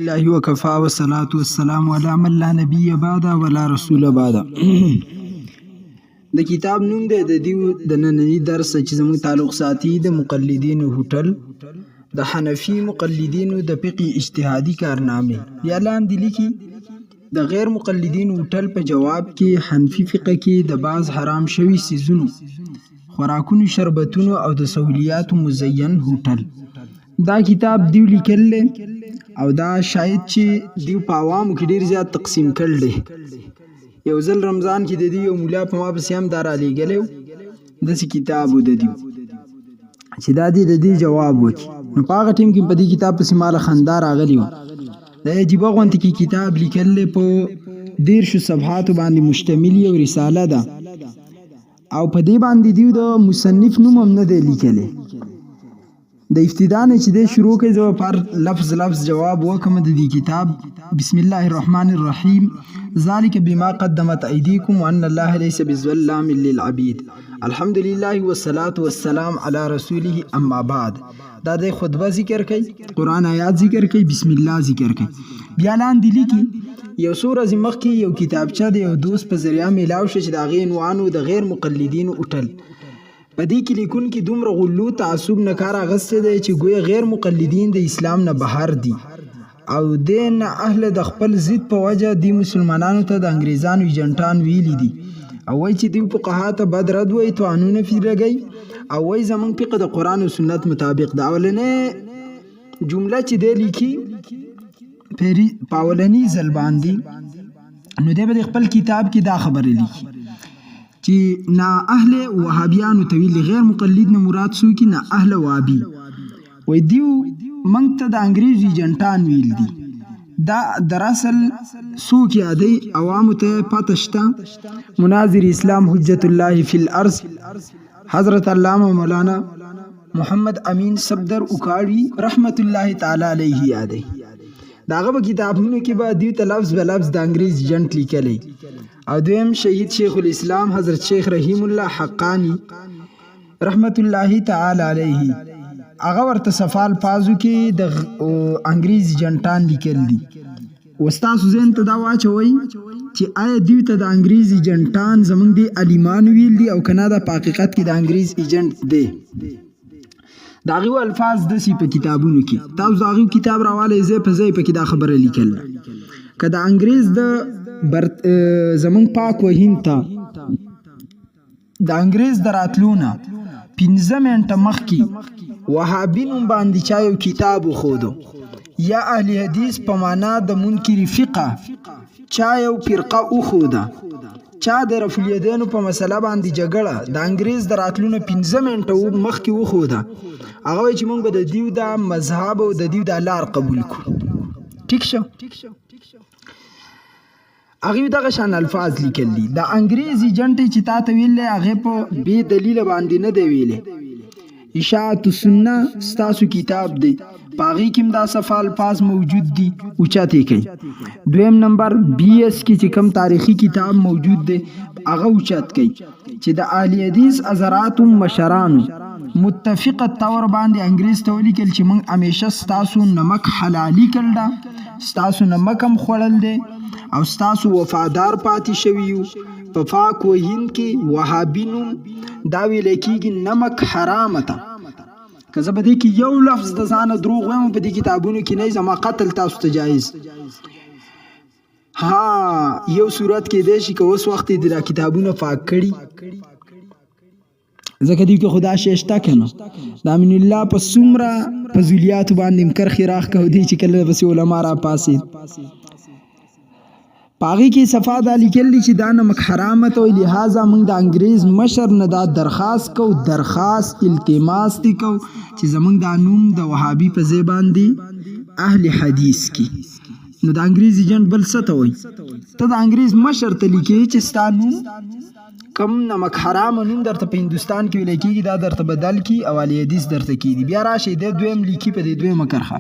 الله وكفى والصلاة والسلام على من لا نبي بعد ولا رسول بعد. د کتاب نوم دی د دیو د نننی درس چې زموږ تعلق ساتي د مقلدینو هوټل د حنفي مقلدینو د فقه اجتهادي کارنامې. یا لاندې لیکي د غیر مقلدینو هوټل په جواب کې حنفي فقه کې د بعض حرام شوي څیزونو، خوراکونو، شربتونو او د سہولیاتو مزین هوټل. دا کتاب دیو لیکل دی او دا شاید چې دیو په عوامو کې ډیر زیات تقسیم کړل دی. یو ځل رمضان کې د دې یو مولا په ما پسې هم دا رالیږلی و، داسې کتاب و د دیو چې دا دی د دې جواب وکړي. نو په هغه ټیم کې په دې کتاب پسې ماله خندا راغلې وه. د عجیبه غوندې کې کتاب لیکل دی، په 13 صفحاتو باندې مشتمل یو رساله ده او په دې باندې دیو د مصنف نوم هم نه دی لیکلی. د ابتدا نه چې دی شروع کوي، زه پر لفظ جواب وکم د دې کتاب. بسم الله الرحمن الرحیم. ذلك بما قدمت ایدیکم وان الله ليس بظلام للعبید. الحمد لله والصلاة والسلام على رسوله اما بعد. دا د خطبه ذکر کوي، قرآن آیات ذکر کوي، بسم الله ذکر کوي. بیا لاندې لیکي یو څو ورځې مخکې یو کتابچه د یو دوست په ذریعه میلاو شو چې د هغې عنوان د غیر مقلدینو هوټل. په دې کې لیکونکي دومره غلو تعصب نه کار اخیستی دی چې ګویا غیر مقلدین د اسلام نه بهر دي او دې نه اهل د خپل ضد په وجه دی مسلمانانو ته د انګریزانو ایجنټان ویلي دي او وایي چې دوی فقها ته بد رد وایي، توانونه پرې لګوي او وایي زموږ فقه د قرآن او سنت مطابق ده. اولنۍ جمله چې دی لیکي په اولني ځل باندې، نو دی به د خپل کتاب کې دا خبره لیکي چې نا اهل وهابیانو ته ویل، غیر مقلد نه مراد څوک نه اهل وهابي وای دیو منګ ته د انګریز ایجنټان ویل دي. دا دراصل څوک یادی عوامو ته پته شته. مناظر اسلام حجت الله فی الارض حضرت علامه مولانا محمد امین صفدر اوکاړي رحمت الله تعالی علیه یادی. داغه په کتابونو کې به دیو ته لفظ به لفظ د انګریز ایجنټ لیکلی. او دویم شهید شیخ الاسلام حضرت شیخ رحیم الله حقانی رحمت الله تعالی علیه، هغه ورته صفحه الفاظو کې د انګریز ایجنټان لیکل دي. وستاسو ذهن ته دا واچوئ چې آیا دیو ته د انګریز ایجنټان زمونږ د علیمان ویل دي او کنه دا په حقیقت کې د انګریز ایجنټ دی. د هغې الفاظ داسې په کتابونو کې تاسو د هغې کتاب راوالی ځای په ځای پکې دا خبره لیکل که د انګریز د زمونږ پاک و هند ته د انګریز د راتلو نه 15 منټه مخکې وهابي نوم باندې چا یو کتاب وښودو، یا اهل حدیث په معنا د منکر فقه چا یو فرقه وښوده، چا د رفع الیدینو په مسله باندې جګړه د انګریز د راتلو نه 15 منټه مخکې وښوده، هغه وایي چې موږ به د دیو دا مذهب او د دیو دا لار قبول کړو. ټیک شو؟ هغې دغه شان الفاظ لیکل دي. د انګریز ایجنټ چې تا ته ویلی هغې په بې دلیله باندې نه دی ویلی. اشاعت السنه ستاسو کتاب دی، په هغې کې هم دا صفحه الفاظ موجود دي، اوچت یې کوي. دویم نمبر BS کې چې کوم تاریخي کتاب موجود دی هغه اوچت کوي چې د اهل حدیث حضراتو مشرانو متفقه طور باندې انګریز ته ولیکل چې موږ همیشه ستاسو نمک حلالي کړل ده، ستاسو نمک هم خوړل دی او ستاسو وفادار پاتې شوي یو. په پاک و هند کې وهابي نوم دا ویلی کېږي نمک حرامه ته. که زه په دې کې یو لفظ د ځانه دروغ وایم په دې کتابونو کې نه، زما قتل تاسو ته جایز. ها یو صورت کې دی چې که اوس وخت یې دا کتابونه پاک کړي، ځکه دیو کې خدا شی شته که نه. د امین الله په څومره فضولیاتو باندې کرښې راښکه دی چې کله پسې علما را پاسېد. په هغې کې صفحه دا لیکل دي چې دا نمک حرامه ته وایي، لهذا موږ د انګریز مشر نه دا درخواست کوو، التماس دی کوو چې زموږ دا نوم د وهابي په ځای باندې اهل حدیث کې. نو د انګریز ایجنټ بل څه ته وایي؟ ته د انګریز مشر ته لیکې چې ستا نوم کم نمک حرامه نوم درته په هندوستان کې ویلی کېږي دا درته بدل کړي او اهل حدیث درته کېږي. بیا راشئ دی دویم لیکي په دې دویمه کرښه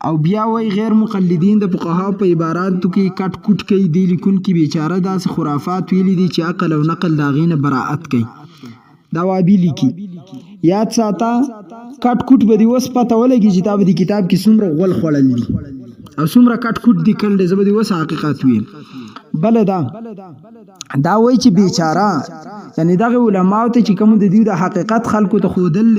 او بیا وای غیر مقلدین د فقهاو په عباراتو کې کټ کوټ کوي. دی لیکونکي بیچاره داسې خرافات ویلي دي چې عقل او نقل د هغې نه براعت کوي. دا وابي لیکي. یاد ساته کټ کوټ به دې اوس پته ولګي چې تا به دې کتاب کې څومره غول خوړل دي. او څومره کټ کوټ دی کړل زه به دې اوس حقیقت ویم. بل دا وایي چې بیچاره یعنی دغه علماو ته چې کوم د دې د حقیقت خلکو ته ښودل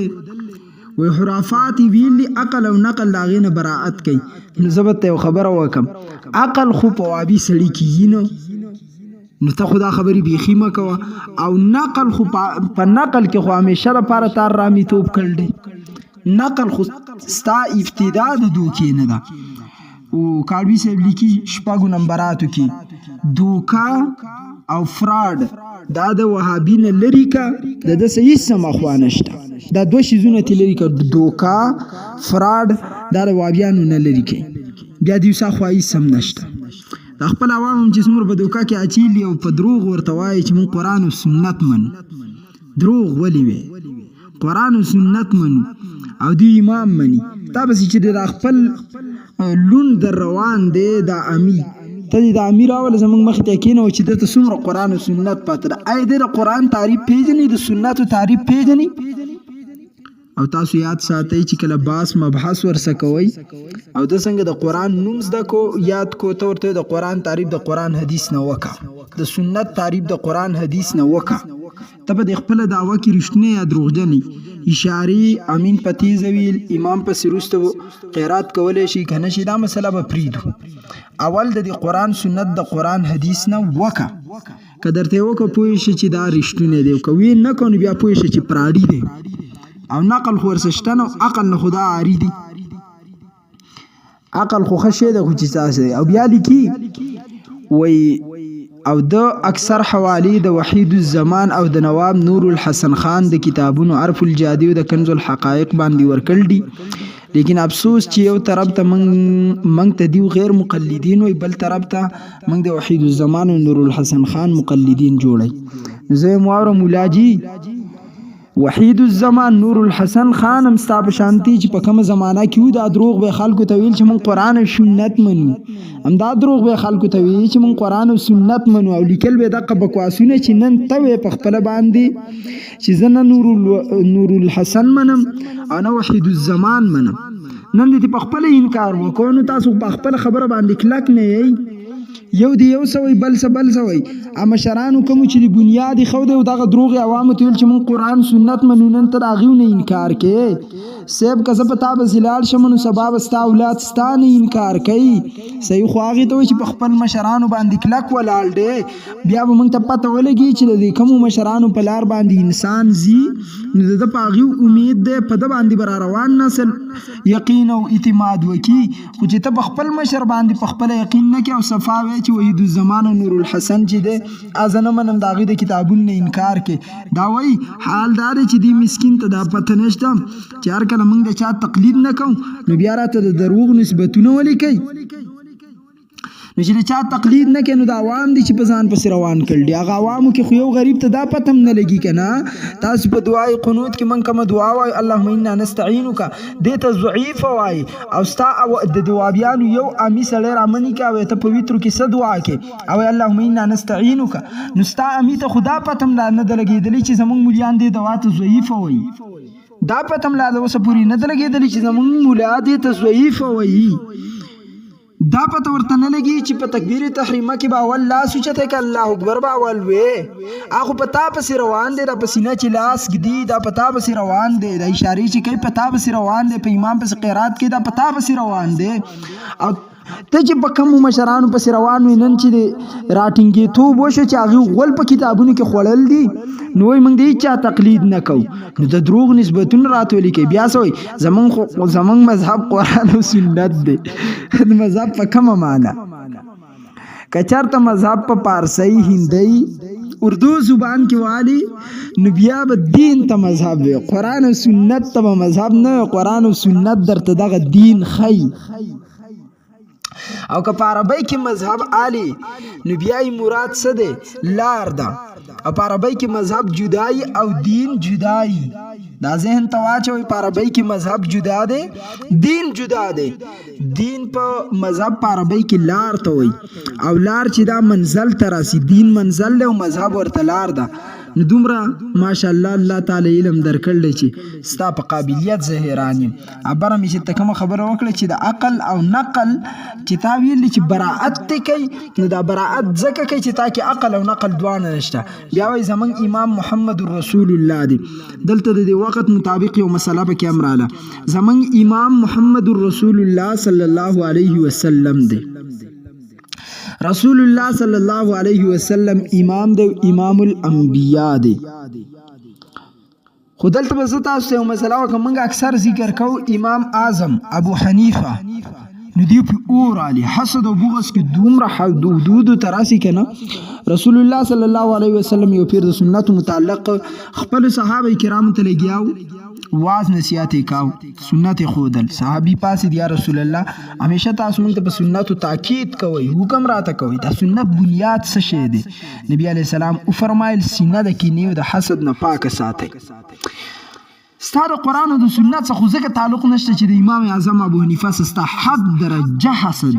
وی خرافات ویلی عقل او نقل د هغې نه براعت کوي. نو زه به ته یو خبره وکړم، عقل خو په وابي سړي کېږي نو ته خو دا خبرې بیخي مه کوه. او نقل خو په نقل کې خو همیشه لپاره تار رامیتوب کړل دی. نقل خو ستا ابتدا د دوکې نه ده. او کاروي صاحب لیکي شپږو نمبراتو کې دوکه او فراډ دا د وهابي نه لرې که د ده څه هېڅ مخوا نشته. دا دوه شیزونه ترې لرې که دوکه فراډ دا د وهابیانو نه لرې کوي. بیا د یو څه خوا هېڅ هم نشته. د خپل عوام هم چې څومره په دوکه کې اچیلي او په دروغ ورته وایي چې موږ قرآن او سنت منو. دروغ ولې وی؟ قرآن او سنت منو او دوی امام مني. تا پسې چې د خپل لون در روان دی دا امي ته د امي راوله زموږ مخې ته کېنوه چې دته څومره قرآن او سنت پاته ده. آیا دی د قرآن تعریف پیژني، د سنتو تعریف پیژني؟ او تاسو یاد ساتئ چې کله باس مبحث ورسه کوئ او د څنګه د قرآن نوم زده کو یاد کو ته ورته د قرآن تعریف د قرآن حدیث نه وکړه، د سنت تعریف د قرآن حدیث نه وکړه. ته به د خپله دعوه کې رښتینی یا دروغجنې اشارې امین په تیزه ویل امام پسې وروسته قرات کولی شي که نه شي دا مسله به پرېږدو. اول د دې قرآن سنت د قرآن حدیث نه وکړه. که درته یې وکړه پوه شي چې دا رښتونی دی، که ویې نه کړو نو بیا پوه شي چې پراډي دی. او نقل خو ورسه شته نه، عقل نه خو دا عاري دی. عقل خو ښه شی دی خو چې څه دی. او بیا لیکي وایي او د اکثر حوالی د وحید الزمان او د نواب نور الحسن خان د کتابونو عرف الجادی او د کنز الحقائق باندې ورکړل دي. لیکن افسوس چې یو طرف ته منګ ته دیو غیر مقلدین وي، بل طرف ته منګ د وحید الزمان او نور الحسن خان مقلدین جوړي. زه مواور مولاجی وحید الزمان نور الحسن خان هم ستا په شانتي چې په کومه زمانه کې وو دا دروغ به خلکو ته ویل چې موږ قرآن او سنت منو، همدا دروغ به خلکو ته ویل چې موږ قرآن او سنت منو. او لیکل به دغه بکواسونه چې نن ته وې په خپله باندې چې زه نه نور الحسن منم او نه وحید الزمان منم، نن دې په خپله انکار وکړو. نو تاسو په خپله خبره باندې کلک نه یئ، یو دی یو سوی بل سوی. مشرانو کوم چې د بنیاد خو دی دغه دروغ عوامو ته ویل چې مونږ قرآن سنت منو، نن ته د هغې نه انکار کوې. صاحب که زه په تا به زلال شم نو سبا به ستا اولاد ستا نه انکار کوي. صحیح خو هغې ته وایي چې په خپل مشرانو باندې کلک ولاړ دی. بیا به مونږ ته پته ولګي چې د کومو مشرانو په لار باندې انسان ځي نو د ده په هغې امید دی په ده باندې به را روان نسل یقین او اعتماد وکړي. خو چې ته په خپل مشر باندې په خپله یقین نه کوې او صفا وایې چې وحید الزمان او نور الحسن چې دی زه نه منم، د هغې د کتابونو نه انکار کې. دا وایي حال دا دی چې دې مسکین ته دا پته نشته چې هر کله موږ د چا تقلید نه کوو نو بیا راته د دروغ نسبتونه ولیکئ. نو چې د چا تقلید نه کوي نو د عوام دي چې په ځان پسې روان کړل دي. هغه عوامو کې خو یو غریب ته دا پته هم نه لګي که نه. تاسو په دعای قنوت کې موږ کومه دعا وایو اللهم انا نستعینک، دې ته ضعیفه وایي او ستا د دوابیانو یو امي سړی رامنې کوي او ته په ویترو کې څه دعا کوې او اللهم انا نستعینک، نو ستا امي ته خو دا پته هم لا نه ده لګېدلې چې زموږ مولیان دې دوا ته ضعیفه وایي. دا پته هم لا د اوسه پورې نه ده لګېدلې چې زموږ مولا دې ته ضعیفه وایي. دا پته ورته نه لګي چې په تکبیر تحریمه کې به اول لاس اوچته که الله اکبر به اول وې. هغه په تا پسې روان دی، دا په سینه چې لاس ږدي دا په تا پسې روان دی، دا اشارې چې کوي په تا پسې روان دی، په امام پسې قرات کوي دا په تا پسې روان دی. او ته چې په کومو مشرانو پسې روان وي نن چې د راټینګېتوب وشو چې هغې غول په کتابونو کې خوړل دي نو وایي موږ د هېچا تقلید نه کوو، نو د دروغ نسبتونه راته ولیکئ. بیا څه وایي زموږ مذهب قرآن او سنت دی. مذهب په کومه معنا؟ که چېرته مذهب په پارسۍ هندۍ اردو زبان کې والی نو بیا به دین ته مذهب وي، قرآن او سنت ته به مذهب نه وي. قرآن او سنت درته دغه دین ښیي. او که په عربی کې مذهب آلی نو بیا یې مراد څه دی؟ لار ده. او په عربی کې مذهب جدایی او دین جدایی. دا ذهن ته واچوئ په عربی کې مذهب جدا دی دین جدا دی. دین په مذهب په عربی کې لار ته وایي او لار چې دا منزل ته راسي، دین منزل دی او مذهب ورته لار ده. نو دومره ماشاءالله الله تعالی علم درکړل چې ستا په قابلیت زه حیران یم ابره مې چې ته کومه خبره وکړه چې د عقل او نقل چې تا ویلي چې براعت ته کوي نو دا براعت ځکه کوي چې تا کې عقل او نقل دواړه نشته بیا وایي زمونږ امام محمد رسول الله دی دلته د دې وخت مطابق یو مسله پکې هم راله زمونږ امام محمد رسول الله صلی الله علیه وسلم دی رسول الله صلی الله علیه وسلم امام دی امام الانبیاء دی خو دلته به زه تاسو ته یو مسله وکړم موږ اکثر ذکر کوو امام اعظم ابو حنیفه نو دی په اور علی حسد او بغض کې دومره حدود تراسي کنه رسول الله صلی الله علیه وسلم یو پیر د سنت متعلق خپل صحابه کرام ته لګیاو واز نصیحت کاو سنت خودل صحابي پاسې یا رسول الله همیشه تاسو موږ ته په سنت تاکید کوي حکم راته کوي دا سنت بنیاد څه شی دی نبی علیہ السلام او فرمایل سینه د کینې او د حسد نه پاک ساتي ستاره قران او د سنت څخه ځکه تعلق نشته چې د امام اعظم ابو حنیفه سستا حد درجه حسد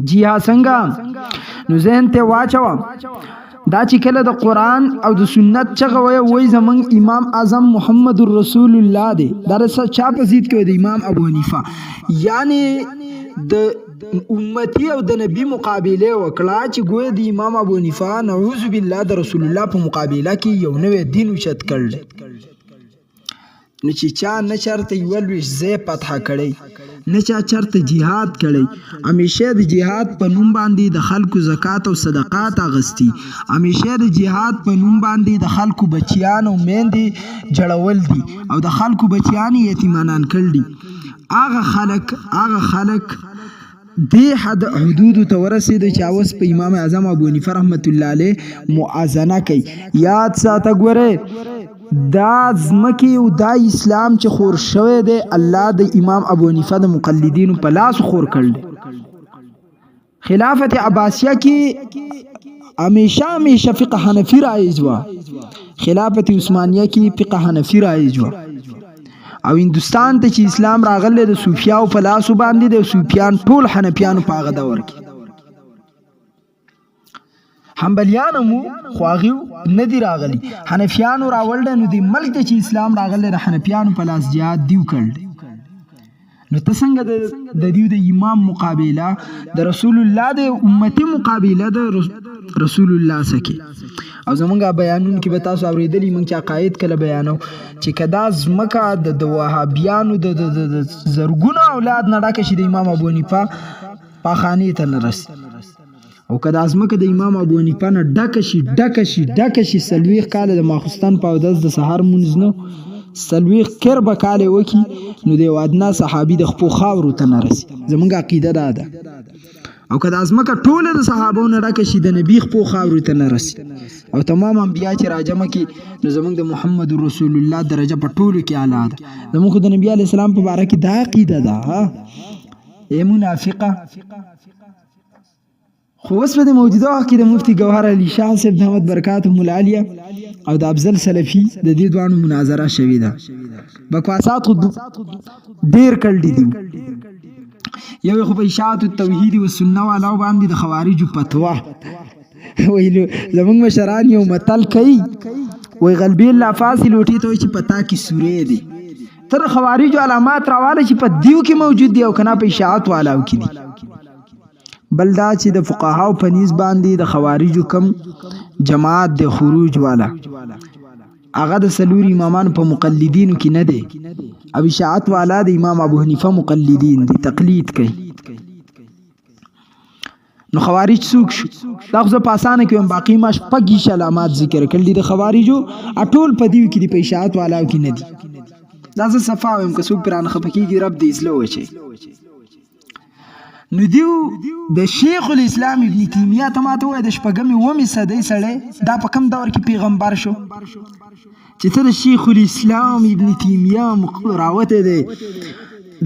جی ها څنګه نو ذهن ته واچو دا چې کله د قران او د سنت څخه وای زمونږ امام اعظم محمد رسول الله دی دا چا په ضد کې د امام ابو حنیفه یعنی د امتی او د نبی مقابله وکړه چې ګویا د امام ابو حنیفه نعوذ بالله د رسول الله په مقابله کې یو نوې دین وشت کړل نو چې چا نه چرته یو لوي زې فتح کړي نه چا چرته jihad کړي همیشه د jihad په نوم باندې د خلکو زکات او صدقات اغستی همیشه د jihad په نوم باندې د خلکو بچیان او میندې جړول دي او د خلکو بچیان یتیمانان کړل دي هغه خلک دی حد حدود ته ورسید چې اوس په امام اعظم ابو حنیفه رحمت الله علیه موازنه کوي یاد ساته ګوره دا زمکی او دا اسلام چې خور شوی دی الله د امام ابو حنیفه د مقلدینو په لاس خور کړل خلافت عباسیه کې همیشه فقه حنفی رایج و خلافت عثمانیه کې فقه حنفی رایج و او هندستان ته چې اسلام راغله د صوفیاو په لاس باندې د صوفیان ټول حنفیانو په هغه دور کې حنبلیانو مو خواغیو ندی راغلی حنفیانو راولډ نو دی ملک ته چې اسلام راغله د حنفیانو په لاس jihad دیو کړل نو ته څنګه د دیو د امام مقابله د رسول الله د امتی مقابله د رسول الله سکی او زمونږ بیانون کې به تاسو اوریدلی مونږ چې عقاید کله بیانو چې کدا زمکه د وهابیانو د زرګونو اولاد نه ډکه شي د امام ابو حنیفه پاخانی ته نه رسي او کدا زمکه د امام ابو حنیفه نه ډکه شي سلويخ کاله د ماخستان په ودز د سحر مونږ نو سلويخ کربه کاله وکي نو د وادنا صحابي د خپو خاورو ته نه رسي زمونږ عقیده ده او کدا ازمکه ټول د صحابو نه ډکه شي د نبی خپو خاورو ته نه رسي او تمام انبیا چې راجمه کی نو زمونږ د محمد رسول الله درجه په ټولو کې اعلی ده زمونږ د نبی علی السلام په باره کې دا عقیده ده ای منافقه خو اوس په موجوده وخت کې د مفتی ګوهر علي شاه صاحب دامت برکاتهم العالیه او د افضل سلفي د دې دوانو مناظره شوې ده بکواسات خو ډیر کړل دي یو خو په اشاعت التوحید و سنت والا باندې د خوارجو فتوا ویلو زمونږ مشران یو متل کوي وی غلبی الله فاصل وټی ته چې پتا کی سورې دي تر خوارجو علامات راواله چې په دیو کې موجود دي او کنا په اشاعت والا کې دي بلدا چې د فقهاو په نسبت باندې د خوارجو کم جماعت د خروج والا هغه د سلور امامان په مقلدینو کې نه دي او اشاعت والا د امام ابو حنیفه مقلدین دي تقلید کوي نو خوارج څوک شو دا خو په اسانه کې باقی ماش پګی علامات ذکر کړل دي د خوارجو اټول په دیو کې د اشاعت والا کې نه دي دا څه صفاوم که څوک پران خپکیږي رب دې اسلو وچی نو دیو د شیخ الاسلام ابن تیمیه تماته وای د شپږمې ومه صدې سړی دا په کم دور کې پیغمبر شو چې تر شیخ الاسلام ابن تیمیه راوته دی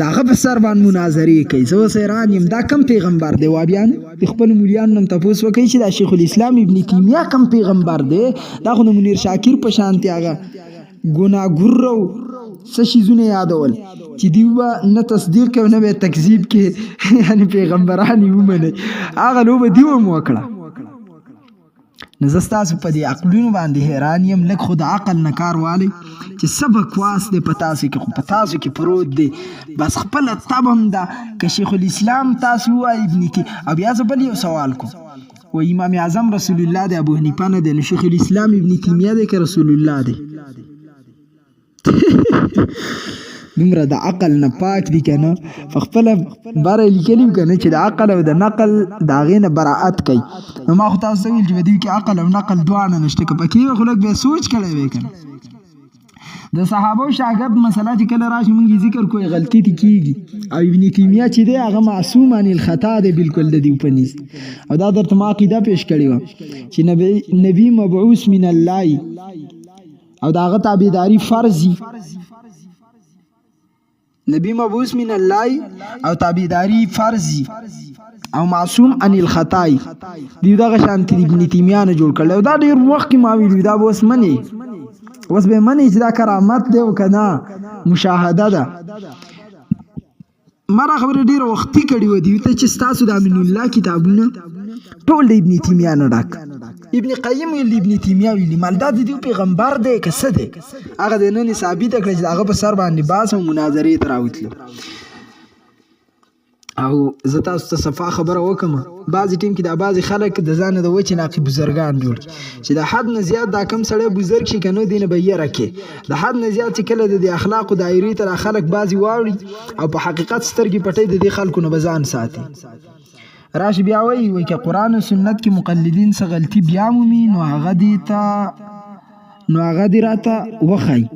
داغه په سر باندې مناظره کوي زه سیران يم دا کم پیغمبر دی وابیان خپل مولیان نم تاسو وکي چې دا شیخ الاسلام ابن تیمیه کم پیغمبر دی دا خو منیر شاکر په شانتي هغه ګناګورو څه شیزونه یادول چې دیو نه تصدیق کوي نه به تکذیب کې یعنی پیغمبرانی ومنه هغه لو به دیو مو کړه نو زه ستاسو په دې عقلونو باندې حیران یم. لږ خو د عقل نه کار والی چې څه بکواس دی په تاسو کې، خو په تاسو کې پروت دی. بس خپله طب هم ده که شیخ الاسلام تاسو ووایي ابن او بیا زه بل یو سوال کوم، و امام اعظم رسول الله دی، ابو حنیفه نه دی، نو شیخ الاسلام ابن تیمیه دی که رسول الله دی؟ دومره د عقل نه پاک دي که نه، په خپله باره لیکلي که نه چې د عقل او د نقل د هغې نه براعت کوي. نو ما خو تاسو ته ویل چې په دوی کې عقل او نقل دواړه نشته، که پکې وي خو لږ بیا سوچ کړی وی که نه. د صحابه و شاګرد مسله چې کله راشي موږ ذکر کوی غلطي دې کېږي، او ابن تیمیه چې دی هغه معصوم عن الخطا دی بالکل د دې په نس. او دا درته ما عقیده پیش کړې وه چې نبی مبعوث من الله او د هغه تابعداري فرض وي. نبی مبعوث من الله او تابعداري فرض او معصوم عن الخطا دی. دغه شانتي ابن تیمیه نه جوړ کړل. دا ډیر وخت کې ما ویلو دا به اوس منی، اوس به منی چې دا کرامت دی او کنه مشاهده ده. ما دا خبره ډیره وختي کړې وه دوی ته چې ستاسو د امین الله کتابونه ټول د ابن تیمیه نه ډک. ابن قیم ویلي ابن تیمیه ویلي مالدا د دوی پیغمبر دی که څه دی، هغه د نن ثابته کړه چې د هغه په سر باندې بحث او مناظرې ته راوتلو. او زه تاسو ته صفا خبره وکړم، بعضې ټیم کې دا بعضې خلک د ځانه د وچې ناقې بزرګان جوړ چې د حد نه زیات دا کم سړی بزرګ شي که نه دی نه به یره کې. د حد نه زیات چې کله د دې اخلاقو دایرې ته را خلک بعضې واوړي او په حقیقت سترګې پټۍ د دې خلکو نه به ځان ساتي. راشي بیا وایي که قرآن و سنت کې مقلدین څه غلطي بیا مومي نو هغه دې راته وښایي.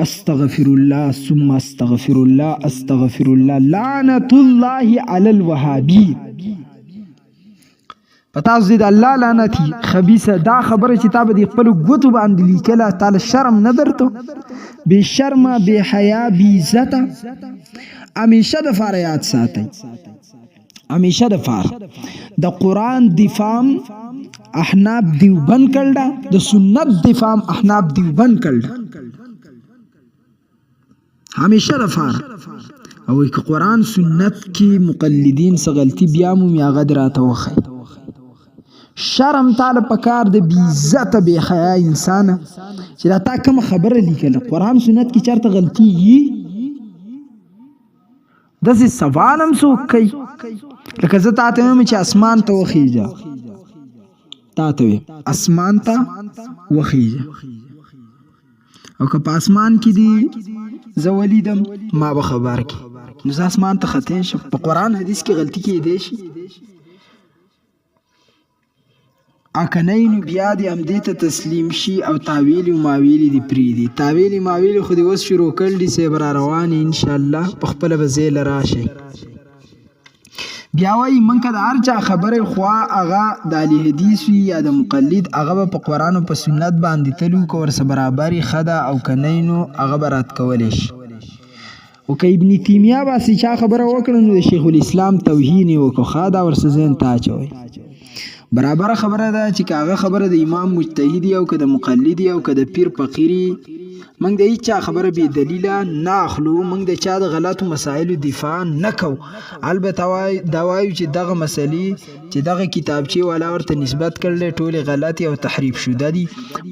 استغفر الله ثم استغفر الله استغفر الله لعنت الله علی الوهابی. په تاسو دې د الله لعنتي خبیثه دا خبره چې تا به د خپلو ګوتو باندې لیکله، تاله شرم نه درته؟ بې شرمه بې حیا بې عزته. همیشه دپاره یاد ساتئ، همیشه دپاره د قرآن دفاع احناف دیوبند کړه، د سنت دفاع احناف دیوبند کړه، همیشه دپاره. او که قرآن سنت کې مقلدین څه غلطي بیا مومي هغه دې راته وښایي. شرم تاله پکار د بې عزته بې حیا انسانه چې دا تا کومه خبره لیکله قرآن سنت کې چېرته غلطي وي؟ داسې سوال هم څوک کوي. لکه زه تا ته وایم چې اسمان ته وخیژه، تا ته ویم اسمان ته وخیژه، او که په اسمان کې دي زه ولیدم ما به خبر کې، نو زه اسمان ته خطی شم. په قرآن حدیث کې غلطي کیدی شي، اکنی نو بیا دې همدې ته تسلیم شي او تاویل و ماویل دې پرېږدي. تاویل ماویل خو دې اوس شروع کړل دي صاحب را روان انشاءالله، په خپله به ځای له راشئ. بیا وایي موږ که د هر چا خبرې خوا هغه د اهل حدیث وي یا د مقلد، هغه به په قرآن او په سنت باندې تل وي، که ورسره برابر یې ښه ده، او که نه نو هغه به رد کولی شي. او که ابن تیمیه باسي چا خبره وکړه نو د شیخ الاسلام توهین یې وکړو، ښه دا ورسره ذهن ته اچوئ. برابره خبره ده چې که هغه خبره د امام مجتهدي او که د مقلدي او که د پیر فقیري، موږ د هیچ چا خبره بې دلیله نه اخلو، موږ د چا د غلطو مسایلو دفاع نه کوو. البته دا وایو چې دغه مسلې چې دغه کتابچې والا ورته نسبت کړلی ټولې غلطې او تحریف شده دي.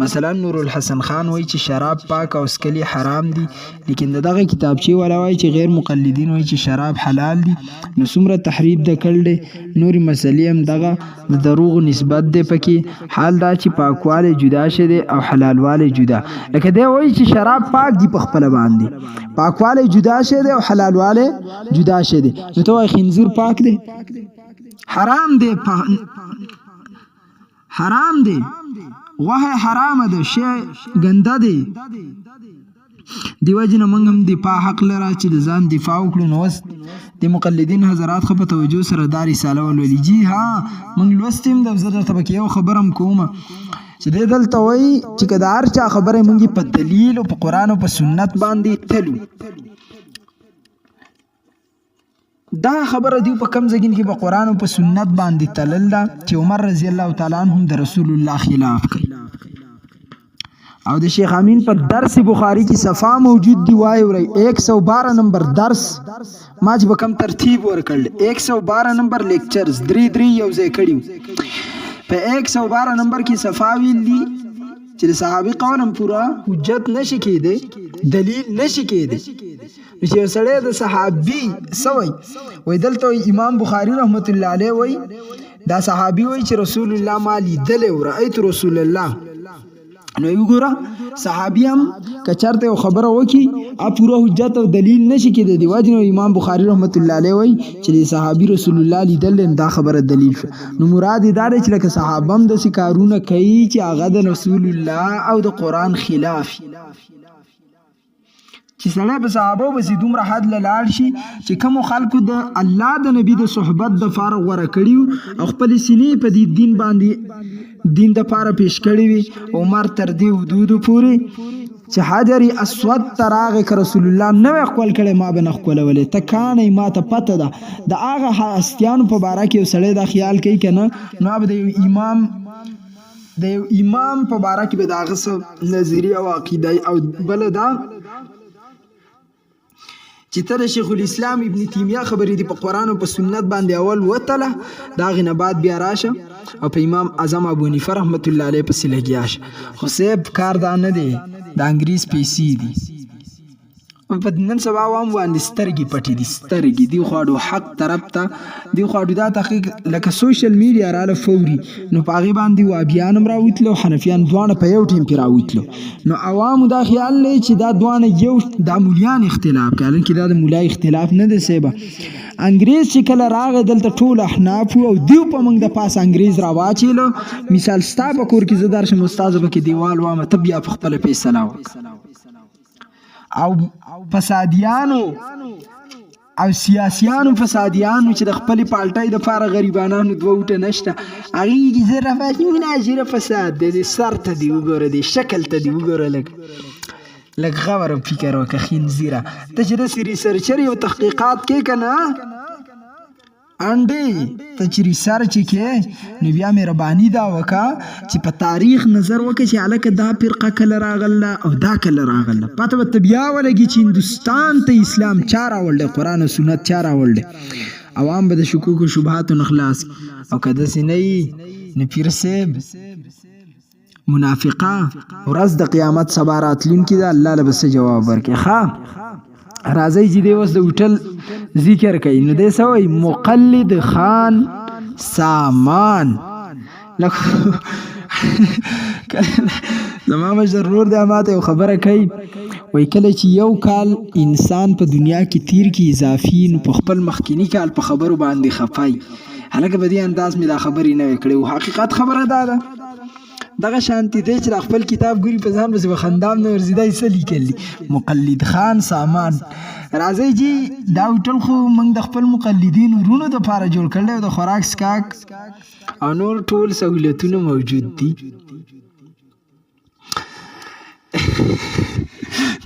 مثلا نور الحسن خان وایي چې شراب پاک او څکل حرام دي، لیکن دغه کتابچې والا وایي چې غیر مقلدین وایي چې شراب حلال دي. نو څومره تحریف ده کړلی. نورې مسلې هم دغه د دروغو نسبت دی پکې. حال دا چې پاکوالی جدا شه دی او حلالوالی جدا. لکه دی وایي چې شراب پاک دی په خپله باندې، پاکوالی جدا شه دی او حلالوالی جدا شه دی. نو ته وایي خنزیر پاک دی؟ حرام دی، حرام دی، غوښه حرامه ده، شی ګنده دی. دیو جن موږ هم دفاع حق لره چې د ځان دفاع وکړو. نو اوس د مقلدین حضرات خو په توجه سره دا رساله ولولي. جی ها موږ لوستې هم ده، زه درته پکې یو خبره هم کومه چې دی دلته وایي چې که د هر چا خبره موږ په دلیل او په قرآن او په سنت باندې تلو. دا خبره دیو په کم ځای کې په قرآن او په سنت باندې تلل ده چې عمر رضی الله تعالی عنہ د رسول الله خلاف کوي. او د شیخ امین په درس بخاری کی صفحه موجود دی، وای ورای 112 نمبر درس ما چې په کم ترتیب ورکړل 112 نمبر لیکچرز 3 یو ځای کړیو. په 112 نمبر کې صفاویل دي چې د صحابي قول هم پورا حجت نشي کېدی دلیل نشي کېدی چې سړی د صحابي سوی وای دلته امام بخاری رحمت الله علیه وای دا صحابي وای چې رسول الله ما لیدلی و رأیت رسول الله نو وګوره صحابي هم کچرته خبره وکي ا پورا حجت او دلیل نشي کېدی دی واجب امام بخاری رحمت الله علیه وای چې صحابي رسول الله لیدل دا خبره دلیل شو نو مراد دا دی چې لکه صحابه هم د کارونه کوي چې هغه د رسول الله او د قران خلاف چې سړی په صحابه به دومره حد لاړ شي چې کوم خلکو د الله د نبی د صحبت د فارغ غوړه کړیو او خپل سینې په دې دین باندې دین د پاره پیش کړی وي عمر تر دې حدود پورې چې حجر اسود تراغه ک رسول الله نو خپل کړي ما به نخول ولې ته کانې ما ته پته ده د هغه هستیانو په باره کې سړی دا خیال کوي کنه نو به د امام په باره کې به داغه نظریه او عقیده او بل دا چې تر شیخ الاسلام ابن تیمیه خبرې دي په قرآن او په سنت باندې اول وتله دا غنه بعد بیا راشه او په امام اعظم ابو حنیفه رحمت الله علیه پسې لګیاش خو سیب کار دا نه دی د انګریز پیسې دي په نن سبا وام باندې سترګې پټې دي سترګې دی خواړو حق طرف ته دی خواړو دا تحقیق لکه سوشل میډیا رااله فوري نو په هغې باندې وابیان هم راوتلو حنفیان دواړه په یو ټیم کې راوتلو نو عوامو دا خیال دی چې دا دواړه یو دا مولیان اختلاف کوي حالانکې دا د مولا اختلاف نه دی سیبه انګریز چې کله راغی دلته ټول احناف او دیو په موږ د پاس انګریز راواچیلو مثال ستا په کور کې زه درشم استاد به کې دیوال وامه ته بیا په خپله فیصله وکړه او فسادیانو او سیاسیانو فسادیانو چې د خپل پالټۍ د پاره غریبانو دوه وټه نشته هغې کې زه رفاقي مناظره فساد دی سر ته دی وګوره دی شکل ته دی وګوره لږ غور او فکر وکړه خنزیره ته چې داسې ریسرچر یو تحقیقات کې که نه انډې ته چې ریسرچ کې نو بیا مهرباني دا وکړه چې په تاریخ نظر وکړه چې هلکه دا فرقه کله راغله او دا کله راغله پته به ته بیا ولګي چې هندوستان ته اسلام چا راوړلی قرآن او سنت چا راوړلی عوام به د شکوک و شبهاتو نه خلاص او که داسې نه وي نو پیر صاحب منافقه ورځ د قیامت سبا راتلونکې ده الله له به څه جواب ورکړي ښه راځئ چې دی اوس د هوټل ذکر کوي نو دی څه وایي مقلد خان سامان زما مشر ورور دی ما ته یو خبره کوي وایي کله چې یو کال انسان په دنیا کې تیر کې اضافي نو په خپل مخکینی کال په خبرو باندې خفای هلکه په دې انداز مې دا خبرې نه وې کړې او حقیقت خبره دا ده دغه شانتی دی چې خپل کتاب ګوري په ځان پسې به خندام نه ورځي دا یې څه لیکلي مقلد خان سامان راځئ چې دا هوټل خو موږ د خپل مقلدین ورونو دپاره جوړ کړلی او د خوراک څښاک او نور ټول سهولتونه موجود دي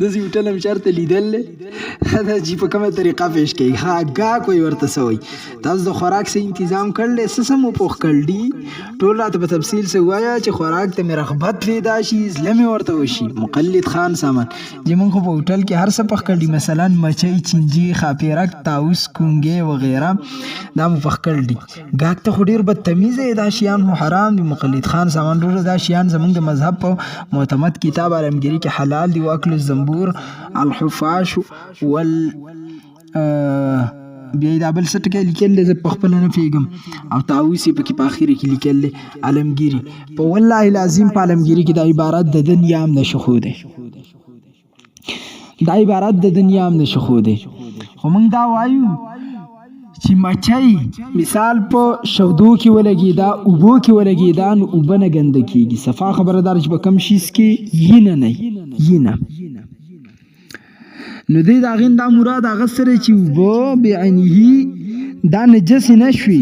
داسې هوټل هم چېرته لیدل دی دا چې په کومه طریقه پیش کوي ښه ګاک وایي ورته څه وایي تاسو د خوراک څه انتظام کړلی څه څه مو پوښ کړل دي ټول راته په تفصیل څه ووایه چې خوراک ته مې رغبت پیدا شي زړه مې ورته وشي مقلد خان سامان چې موږ خو په هوټل کې هر څه پخ کړل دي مثلا مچۍ چینجي خاپیرک طاووس کونګې وغیره دا مو پخ کړل دي ګاک ته خو ډېر بدتمیزه دا شیان خو حرام دي مقلد خان سامان وروره دا شیان زموږ د مذهب په معتمد کتاب علمګیري کې حلال دي واکل الزنبور الحفاش بیا دا بل څه ټکی لیکل دی زه پخپله نه پوهېږم او طاووس یې پکې په اخره کې لیکل دی علمګیري په والله العظیم په علمګیري کې دا عبارت د ده نیام نشه ښودی دا عبارت د ده نیام نشه ښودی خو موږ دا وایو چې مچۍ مثال په شودو کې ولګېدا اوبو کې ولګېدا نو اوبه نه ګنده کېږي صفا خبره دار چې په کوم شیز کې یینه نه یینه نو دی د هغې دا مراد هغه سره چې اوبه بعینه دا نجس نه شوي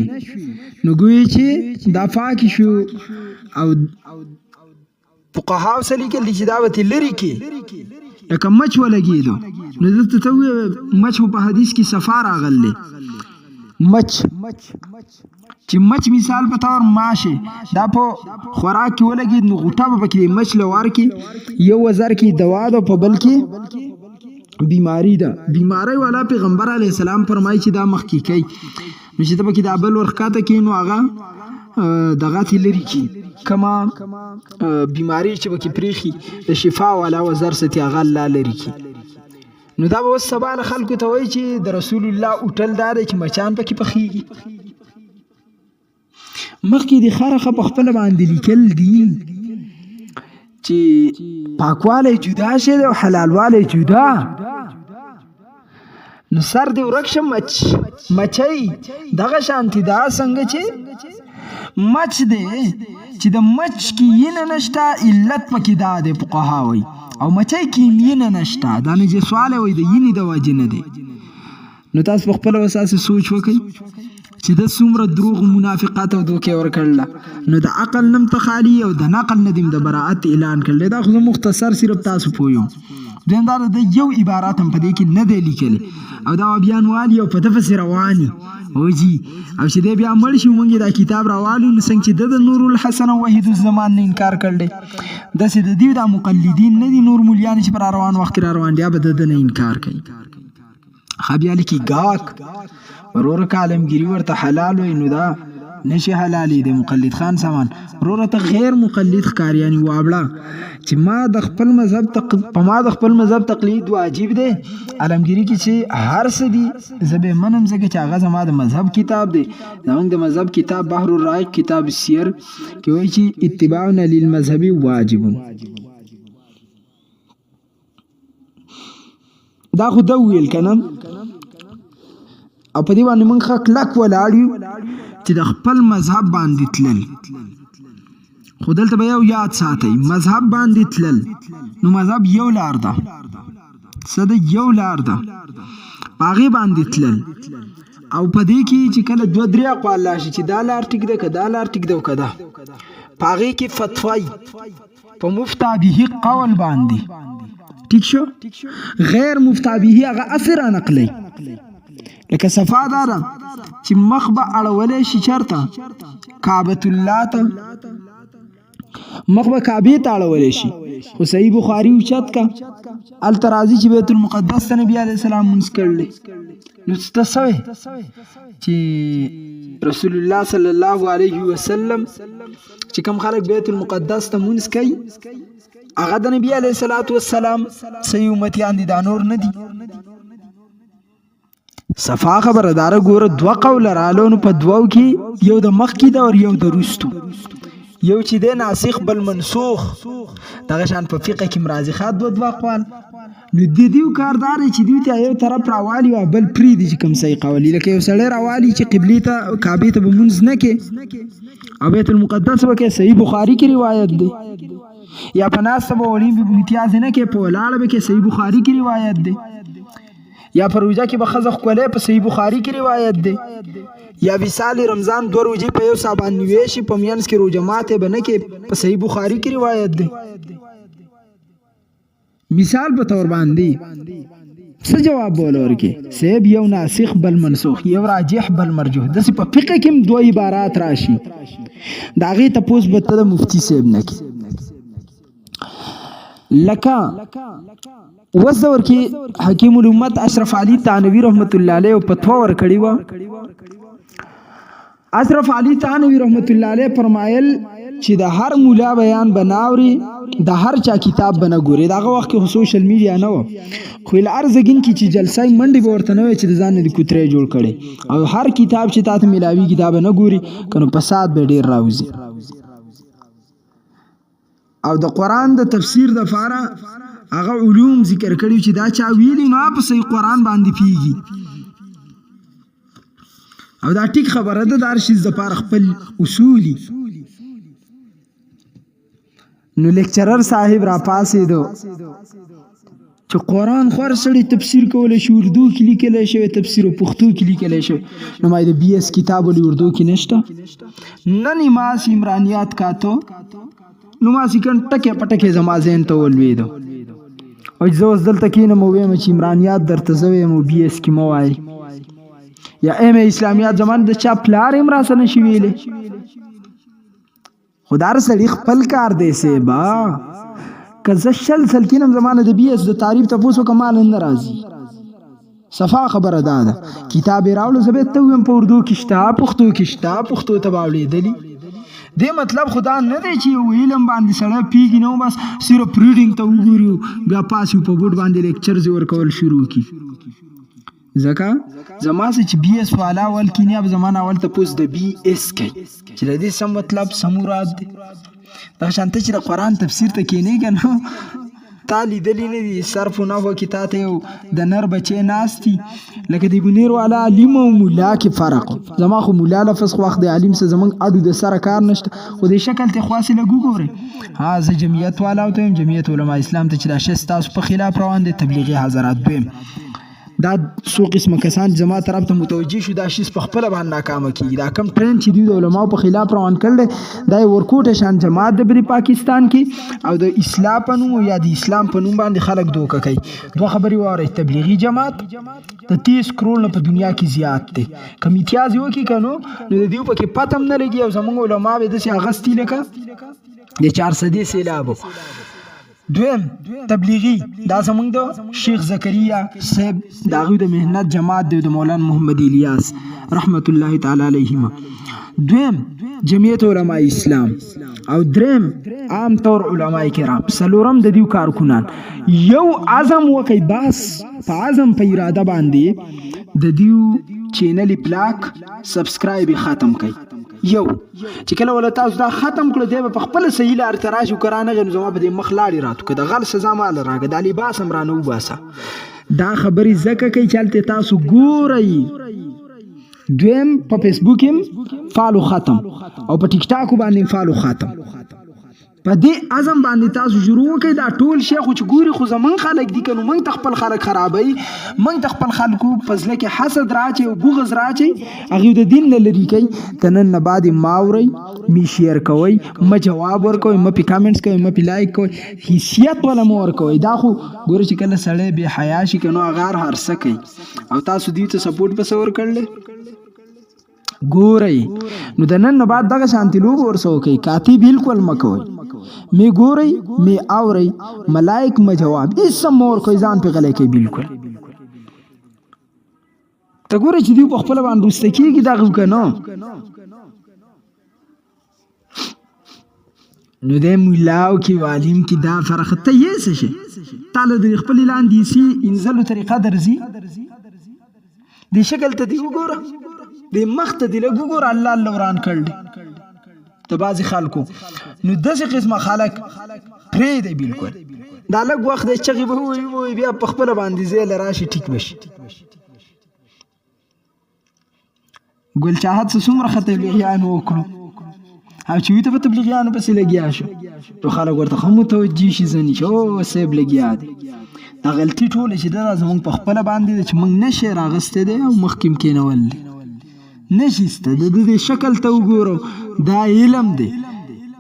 نو ګویې چې دا پاکې شو او فقهاو څه لیکل دي چې دا به ترې لرې کړي لکه مچ ولګېدو نو دلته ته ووایه مچ په حدیث کې صفا راغلی مچ چې مچ مثال په طور ماشه دا په خوراک کې ولګېد نو غوټه به پکې مچ له ورکړي یو وزر کې دوا ده په بل کې بیماری ده بیماری والا پیغمبر علیه السلام فرمایي چې دا مخکې کوي نو چې ته پکې دا بل ورښکته کړي نو هغه دغه تی لري کی کما بیماری چې بکی پریخي د شفا والا وزر ستي هغه الله لري کی نو دا به سبا خلکو ته وایي چې د رسول الله اوټل دار چې مچان پکې پخېږي مخکې د خارخه په خپل باندې لیکل دي چې پاکواله جدا شه او حلالواله جدا نو سر دی ورکشه مچای دغه شانتی دا څنګه چې مچ دی چې د مچ کې ینه نشته علت پکې دا دی فقها وایي او مچای کې ینه نشته دا نه چې سوال وایي د ینې د وجې نه دی نو تاسو په خپل اساس سوچ وکئ چې د څومره دروغ منافقات او دوکې ورکړله نو د عقل نم تخالی او د نقل ندیم د براءت اعلان کړل دا خو مختصر صرف تاسو پویو دیندار د یو عبارت هم په دې کې نه دی لیکل او دا بیان والی او په تفسیر رواني او جی او چې دې بیا مړ شي مونږ دا کتاب راوالو نو څنګه چې د نور الحسن او وحید الزمان نه انکار کړل د سې د دې د مقلدین نه دي نور مولیان چې پر روان وخت را روان دی به د نه انکار کوي خبيالي کی گاک ورور کالمگیری ورته حلال وي نو دا نشي حلالي د مقلد خان سامان ورور ته غیر مقلد ښکاریانی وابړه چې ما د خپل مذهب تقلید واجب دی علمگیری کی چې هر څه دي زبې منم زګه چې هغه زما د مذهب کتاب دی زموږ د مذهب کتاب بحر الرائق کتاب السیر کې وایي چې اتباعنا للمذهب واجب دا خو دا ویل کنه او په دې باندې موږ کلک ولاړ یو چې د خپل مذهب باندې تلل خو دلته به یو یاد ساتئ مذهب باندې تلل نو مذهب یو لار ده څه ده یو لار ده په هغې باندې تلل او په دې کې چې کله دوه درې اقوال راشي چې دا لار ټیک ده که دا لار ټیک ده او که دا په هغې کې فتوی په مفتا به قول باندې ټیک شو غیر مفتا به هغه اثر نقلی لکه صفا داره چې مخ به اړولی شي چرته کعبة الله ته مخ به کعبې ته اړولی شي خو صحیح بخاري اوچت کا هلته راځي چې بیت المقدس ته نبي علیه السلام مونځ کړلی نو ته څه وې چې رسول الله صلی الله علیه وسلم چې کوم خلک بیت المقدس ته مونځ کوي هغه د نبي علیه السلام صحیح امتیان دي دا نور نه دي صفا خبره داره ګوره دوه قول رالو نو په دوو کې یو د مخکې ده او یو د وروستو یو چې دی ناسخ بل منسوخ دغه شان په فقه کې مرازخات دوه اقوال نو د دیو کاردار چې دوی ته یو طرف راوالي او بل پرېږدي چې کوم صحیح قولي لکه یو سړی راوالي چې قبلې ته کعبې ته به مونځ نه کې او بیت المقدس به کې صحیح بخاري کې روایت دی یا په ناسته به وړي امتیاز نه کې په ولاړه به کې صحیح بخاري کې روایت دی یا پر روزه کې به ښځه ښکلی په صحیح بخاري کې روایت دی یا وصال رمضان 2 روزې په یو سا باندې نیوی شي په منځ کې روژه ماتې به نه کې په صحیح بخاري کې روایت دی مثال په طور باندې څه جواب بوله ورکې صاحب یو ناسخ بل منسوخ یو راجح بل مرجوح داسې په فقه کې هم دوه عبارات راشي د هغې تپوس به ته د مفتي صاحب نه کې لکه اوس دور کې حکیم الامت اشرف علي تانوي رحمت الله علیه فتوا ورکړې وه اشرف علي تانوي رحمت الله علیه فرمایل چې د هر مولا بیان بناوري د هر چا کتاب بنه ګوري دغه وخت کې سوشل میډیا نه و خو الارزګین کې چې جلسه منډي ورته نه وي چې ځان د کوترې جوړ کړي او هر کتاب چې تاسو ملاوي کتاب نه ګوري کنه فساد به ډیر راوځي او د قران د تفسیر د فاره هغه علوم ذکر کړي چې دا چا ویلي نو په صحیح قران باندې پیږي او دا ټیک خبره ده د هر شي د پاره خپل اصولي نو لیکچرر صاحب را پاسې دو چې قران خور سړی تفسیر کولای شي اردو کې لیکلی شوی تفسیر او پښتو کې لیکلی شوی نو ما د بي اس کتاب ول اردو کې نشته نن ما عمرانیات کاتو نو ما سکن ټکه پټکه زما ذهن ته ولویدو او زه اوس دلته کینم ویم چې عمرانیات درته زویم او بي اس کې مو وای یا ام اسلامیات زمان د چا پلار امرا سره شي ویلې خدار سړي خپل کار دی سه با کزه شل سلکینم زمانه د بي اس د تعریف ته پوسو کمال نه راځي صفا خبره ده کتاب راولو زبې ته ویم په اردو کې شته پښتو کې شته پښتو ته باولې دلی دې مطلب خدا نه دی چې یو علم باندې سړی پیږي نو بس صرف ریډینګ ته وګوري بیا پاس په بورډ باندې لیکچرز ورکول شروع کی ځکه زما چې بي اس والا اول کینی اب زمانہ اول ته پوس د بي اس کوي چې د دې سم مطلب سم مراد دی دا شانته چې د قرآن تفسیر ته کینی کنه تا لیدلی نه دي صرف و نحو کې تا ته یو د نر بچی ناستی لکه د بنیر والا علم او مولا کې فرق زما خو مولا لفظ خو وخت د علم سره زمونږ اډو د سره کار نشته خو د شکل ته خاصه لګو ګوره ها زه جمعیت والا او ته جمعیت علماء اسلام ته چې د شست تاسو په خلاف روان دي تبلیغي حضرات دویم دا څو قسمه کسان جما طرف ته متوجي شو دا شیز په خپل باندې ناکام کیږي دا کم ټرند چې دی د علماء په خلاف روان کړل دا ورکوټ شان جماعت د بری پاکستان کې او د اسلام په نوم یا د اسلام په نوم باندې خلک دوکه کوي دوه خبري واره تبلیغي جماعت د 30 کروڑ په دنیا کې زیات دي کم امتیاز یو کې کنو نو د دیو په کې پاتم نه لګي او زموږ علماء به د سي اغستی لکه د 400 سیلابو دویم تبلیغی دا زمونږ د شیخ زکریا صاحب د هغوی د محنت جماعت دی د مولانا محمد الیاس رحمت الله تعالی علیهما دویم جمعیت علماء اسلام او دریم عام طور علماء کرام څلورم د دیو کارکنان یو عزم وکي بس په عزم په اراده باندې د دیو چینل پلاک سبسکرایب ختم کړئ یو چې کله ول تاسو دا ختم کړو دی په خپل صحیح لار تراش وکرانه غو زما په مخ لاړی راتو کده غل سزا مال راګه د لباس امرانه وباسه دا خبري زکه کوي چلته تاسو ګورئ دویم په فیسبوک هم فالو ختم او په ټیک ټاک باندې فالو ختم په دې اعظم باندې تاسو شروع وکړئ دا ټول شیخ چې ګوري خو زمون خلک دي کنو موږ تخپل خلک خرابای موږ تخپل خلکو فضله کې حسد راچي او بغض راچي هغه د دین لری کوي تنن نه بعد ماوري می شیر کوي ما جواب ورکوي ما په کامنټس کوي ما په لایک کوي حیثیت ولا مور کوي دا خو ګوري چې کله سړی به حیا شي کنو اغار هرڅه کوي او تاسو دې ته سپورټ په سور کړل ګورئ نو د نن بعد دغه شانتی لوګ ورسو کوي کاتی بالکل مکوي می ګورئ می اورئ ملائک ما جواب اسم مور کوي ځان په غلې کوي بالکل ته ګورئ چې دی په خپل باندې رستکیږي دغه کنه نو د مولاو کې عالم کې دا فرق ته یې څه شي تعالی د خپل لاندې سي انزلو طریقه درځي د شکل ته دی وګوره د مخ ته دی وګوره الله الله وران کړل ته بازي خلکو نو دغه قسمه خلک پرې دی بالکل دا لږ وخت د چغي به وي بیا په خپل باندې زیل راشي ټیک بشي ګل چاهت څومره خطر بیان وکړو او چې وي ته په تبلیغیانو پسې لګیا شو نو خلک ورته هم متوجي شي ځنې چې او سیب لګیا دی دا غلطي ټوله چې دا زموږ په خپله باندې چې موږ نشي راغستی دی او مخکې کېنول دی نشیسته د دې شکل ته وګورو دا علم دی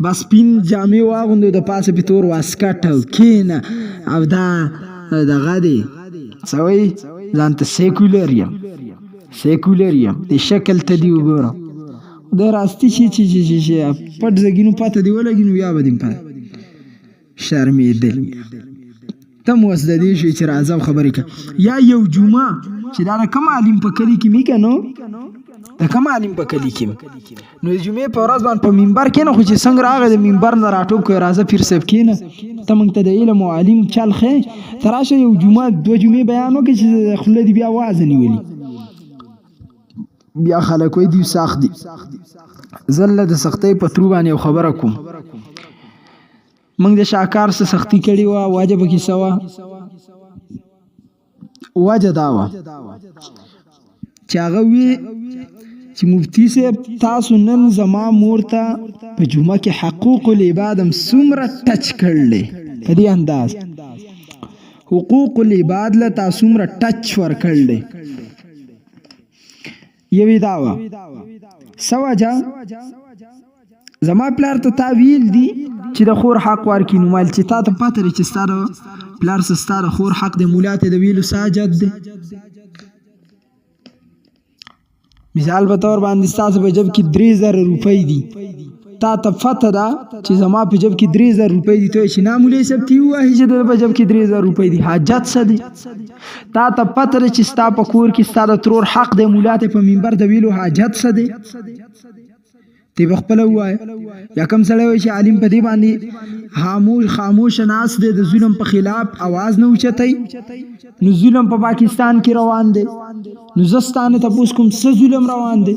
بس پین جامې واغوندو د پاسه په تور واسکټ او کېنه او دا دغه دی څه وایي ځان ته سیکولر یم د شکل ته دی وګوره د راستی چې پټ زګینو پاته دی ولګینو یا بدیم پاته شرمېدل ته مو وس د دې شي چې راځم خبرې کا یا یو جمعه چې دا کوم عالم په کلی کې می کنو دا کوم عالم په کلی کې نو د جمعې په ورځ باندې په منبر کې نه خو چې څنګه راغی د منبر نه راټوب کوي راځه پیر صاحب کې نه ته موږ ته د علم او عالم چل خې تراشه یو جمعه دوه جمعې بیان وکړي چې خله دی بیا واز نیولي بیا خلک وې دی ساخت دي زله د سختۍ په ترو باندې خبره کوم موږ د شاکار سره سختی کړي وا واجب کې سوا واجب داوا چې هغه وی چې مفتی صاحب تاسو نن زما مورته په جمعه کې حقوق العباد سمره ټچ کړل په دې انداز حقوق العباد له تاسو سمره ټچ ور کړل یوی داوا سواجا زما پلار ته تعویل دی چې د خور حق ورکې نو مال چې تا ته پته لري چې ستاره پلار ستاره خور حق د مولاته د ویلو ساجد دی مثال به تور باندې تاسو په جب کې 3000 روپۍ دي تا ته پته ده چې زما په جب کې 3000 روپۍ دي ته چې نه مولوي صاحب تی وایي چې د په جب کې 3000 روپۍ دي حاجت څه دی تا ته پته ده چې ستا په کور کې ستا د ترور حق دی مولا ته په منبر د ویلو حاجت څه دی تی بخپل وای یا کم سړی وای چې عالم په دې باندې خاموش ناس دی د ظلم په خلاف आवाज نه اوچتای نو ظلم په پاکستان کې روان دی نو زستانه تاسو کوم څه ظلم روان دی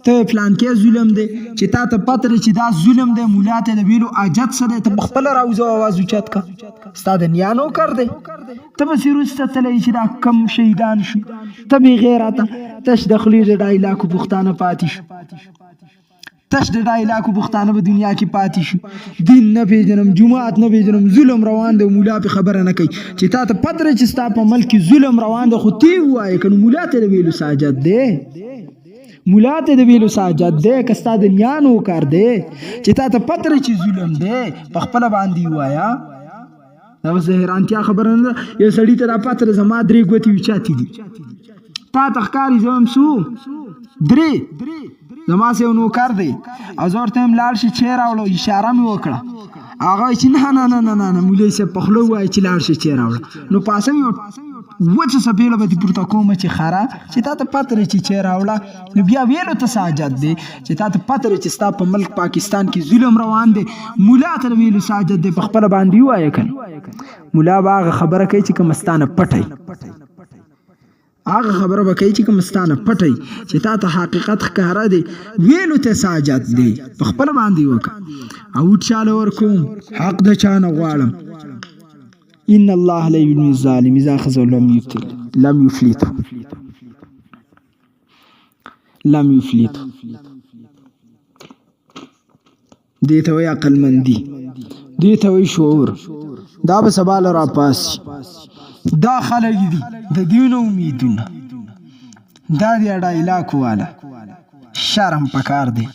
ته پلان کې ظلم دی چې تا ته پته چې دا ظلم دی مولا ته د ویلو حاجت سره ته بخپل راوځو आवाज اوچت کا ستاد نیانو کړ دی ته به سیروسته تلې چې دا کم شهیدان شو ته به غیرته تش دخلی د علاقو پښتانه پاتې شو تش د علاقو پښتانه په دنیا کې پاتې شو دین نه پیژنم جماعت نه پیژنم ظلم روان دی مولا په خبره نه کوي چې تا ته پته چې ستا په ملک ظلم روان دی خو تی وایي کنه مولا ته د ویلو ساجت دی مولا ته د ویلو ساجت دی که ستا د نیانو کار دی چې تا ته پته چې ظلم دی په خپله باندې وایا دا اوس د حیرانتیا خبره نه ده یو سړي ته دا پته زما 3 ګوتې اوچتې دي تا ته ښکاري زه هم څو 3 زما سه یو نوکر دی او زه ورته یم لاړ شي چی راوړه اشاره مې وکړه هغه وایي چې نه مولوي صاحب په خوله ووایه چې لاړ شي چی راوړه نو پاسه مې وچه سپېله به دې پورته کومه چې خره چې تا ته پته چې چی راوړه نو بیا ویلو ته ساجت دی چې تا ته پته چې ستا په ملک پاکستان کې ظلم روان دی مولا ته ویلو ساجت دی په خپله باندې ووایه کنه مولا به هغه خبره کوي چې کوم ستانه پټی هغه خبره به کوي چې کوم ستانه پټی چې تا ته حقیقت ښکاره دی ویلو ته ساجت دی په خپله باندې وکړه او چاله ورکوم حق د چا نه غواړم ان الله لا يملي الظالم اذا اخذه لم يفلته دې ته وایي عقلمندي دې ته وایي شعور دا به سبا له راپاسي دا خلک دي د دین امیدونه دا دی علاقو والا شرم پکار دی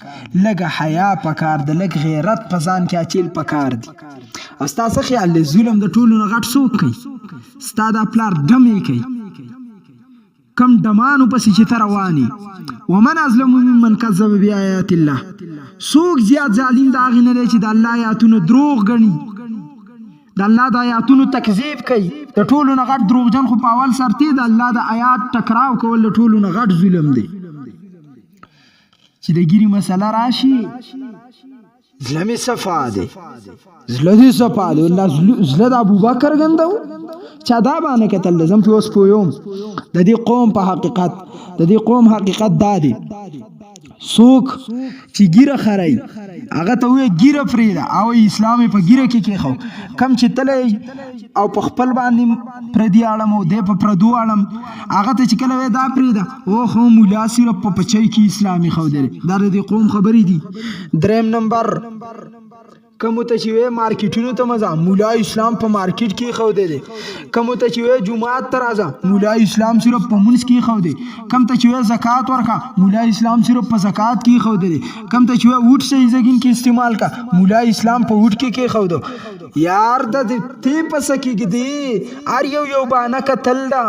لږ حیا پکار دی لږ غیرت په ځان کې اچیل پکار دی او ستا څه خیال دی ظلم د ټولو نه غټ څوک کوي ستا دا پلار ډمې کوي کم ډمانو پسې چې ته روانې ومن اظلم ممن کذب بآیات الله څوک زیات ظالم د هغې نه دی چې د الله آیاتونو دروغ ګڼي د الله د آیاتونو تکذیب کوي د ټولو نه غټ دروغجن خو په اول سرتې د الله د آیات ټکراو کول د ټولو نه غټ ظلم دی چې د ګیري مسله راشي زړه مې صفا دی زړه دې صفا دی والله زړه د ابوبکر ګندو چا دا باندې کتل زم په اوس پویم د دې قوم په حقیقت د دې قوم حقیقت دا دی څوک چې ګیره خړی هغه ته وایي ګیره پرېږده او اسلام یې په ګیره کې کېښو کم چې تلی او په خپل باندې پردي اړم او دی په پردو اړم هغه ته چې کله وایي دا پرېږده اوهو مولا صرف په پچۍ کې اسلامي ښودلی دا د دې قوم خبرې دي 3 نمبر کومو ته چې وایي مارکیټونو ته مه ځه مولا اسلام په مارکیټ کې ایښودی دی کومو ته چې وایي جومات ته راځه مولا اسلام صرف په مونځ کې ایښودی کم ته چې وایي زکات ورکړه مولا اسلام صرف په زکات کې ایښودی دی کم ته چې وایي اوټ صحیح زګین کې استعمال کا مولا اسلام په اوټ کې ایښودو یار د دې په څه کې دی هر یو بانه کتل ده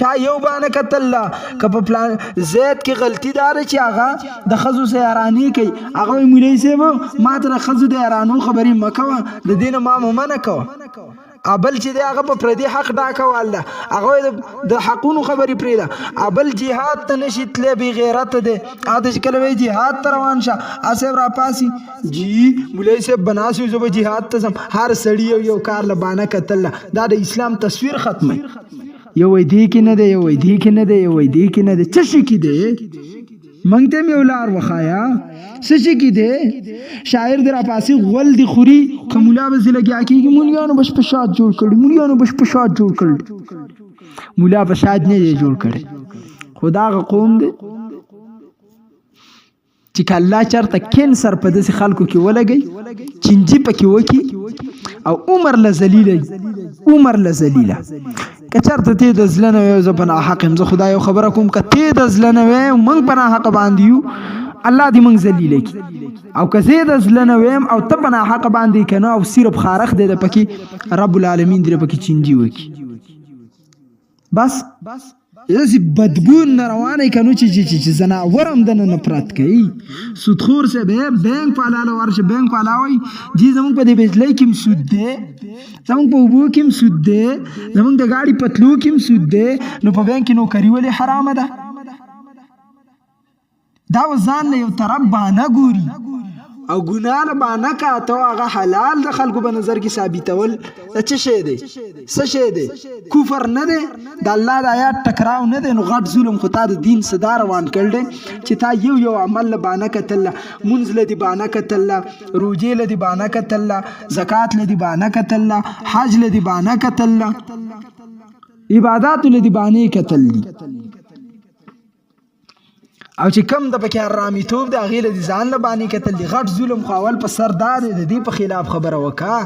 چا یو بانه کتل ده که په پلان زید کې غلطي دا ده چې هغه د ښځو سه یاراني کوي هغه وایي مولوي صاحب ما ته د ښځو د یارانو خبرې مه کوه د دې نه ما منع کوه ابل چې دی هغه په پردي حق ډاکول ده هغه د حقونو خبرې پرېږده ابل جهاد ته نشي تللی بې غیرته دی هغه چې کله وایي جهاد ته روان شه صاحب راپاسي جی مولوي صاحب بناسي زه به جهاد ته ځم هر سړي یو کار له بانه کتل دا د اسلام تصویر ختموي یو وایي دې کې نه دی یو وایي دې کې نه دی یو وایي دې کې نه دی څه شي کې دی منګ ته مې یو لار وښایه څه شي کې دی شاعر دی راپاسي غول دی خوري که مولا به زه لګیا کېږي مولیانو به شپه شاد جوړ کړي مولیانو به شپه شاد جوړ کړي مولا به شاد نه دی جوړ کړی خو دا هغه قوم دی چې که الله چېرته کینسر په داسې خلکو کې ولګوي چینجي پکې وکړي او عمر له ذلیله که چېرته ته د زړه نه وی زه په ناحق یم زه خدا یو خبره کوم که ته د زړه نه وی موږ په ناحقه باندې یو الله دې موږ ذلیله کړي او که زه د زړه نه ویم او ته په ناحقه باندې که نه او صرف خارق دی د پکې رب العالمین دې پکې چینجي وکړي بس داسې بدبو نه روانې که نو چې ځناور هم دنه نفرت کوي. سودخور صاحب بینک والا له ورشه بینک والا وایي جی زمونږ په دې بجلۍ کې هم سود دی، زمونږ په اوبو کې هم سود دی، زمونږ د ګاډي پتلو کې هم سود دی، نو په بینک کې نوکري ولې حرامه ده؟ دا ځان له یو طرف بهانه ګوري او ګناه له بهانه کا ته هغه حلال د خلکو په نظر کې ثابتول څه شی دی؟ څه شی دی؟ کفر نه دی؟ د الله د آیات ټکراو نه دی؟ نو غټ ظلم خو تا د دین صدا روان کړی دی چې تا یو عمل له بهانه کتله، مونځ له دې بهانه کتله، روژې له دې بهانه کتله، زکات له دې بهانه کتله، حج له دې بهانه کتله، عباداتو له دې بهانې کتل دي. او چې کم د پکې حرامیتوب د هغې له دې ځان له بانې کتل دي. غټ ظلم خو اول په سر دا دی د دې په خلاف خبره وکړه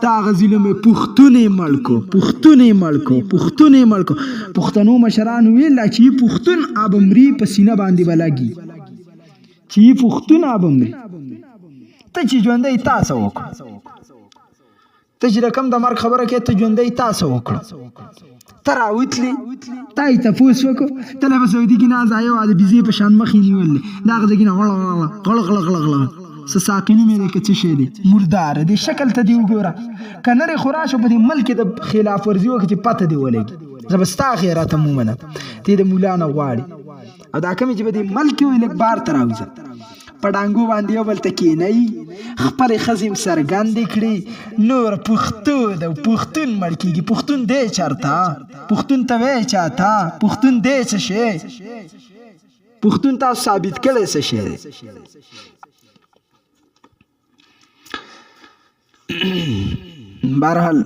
د هغه ظلم یې پښتون یې مړ کړو، پښتون یې مړ کړو، پښتون یې مړ کړو. پښتنو مشرانو ویل چې یې پښتون اب مري په سینه باندې به لګي، چې یې پښتون اب مري. ته چې ژوندی تا څه وکړو؟ ته چې رقم د مرګ خبره کوې ته ژوندی تا څه وکړو؟ ته راوتلی تا یې تپوس وکړو ته له په سعودي کې ناز آیو د بیزې په شان مخ یې نیولې د هغه ځای کې نه غړ څه ساقینونه دی که څه شی دی مردار دی شکل ته دې وګوره که نرې خو راشه په دې ملک کې د خلاف ورزي وکړي چې پته دې ولګي زه به ستا خیرات هم ومنم ته د مولا نه غواړي او دا کومې چې په دې ملک کې وي لږ بار ته راوځه په ډانګو باندې یو بل ته کېنئ خپلې ښځې هم څرګندې کړي نور پښتو د پښتون مړ کېږي پښتون دی چېرته پښتون ته وایې چاته پښتون دی څه شی پښتون تاسو ثابت کړی څه شی دی بهرحال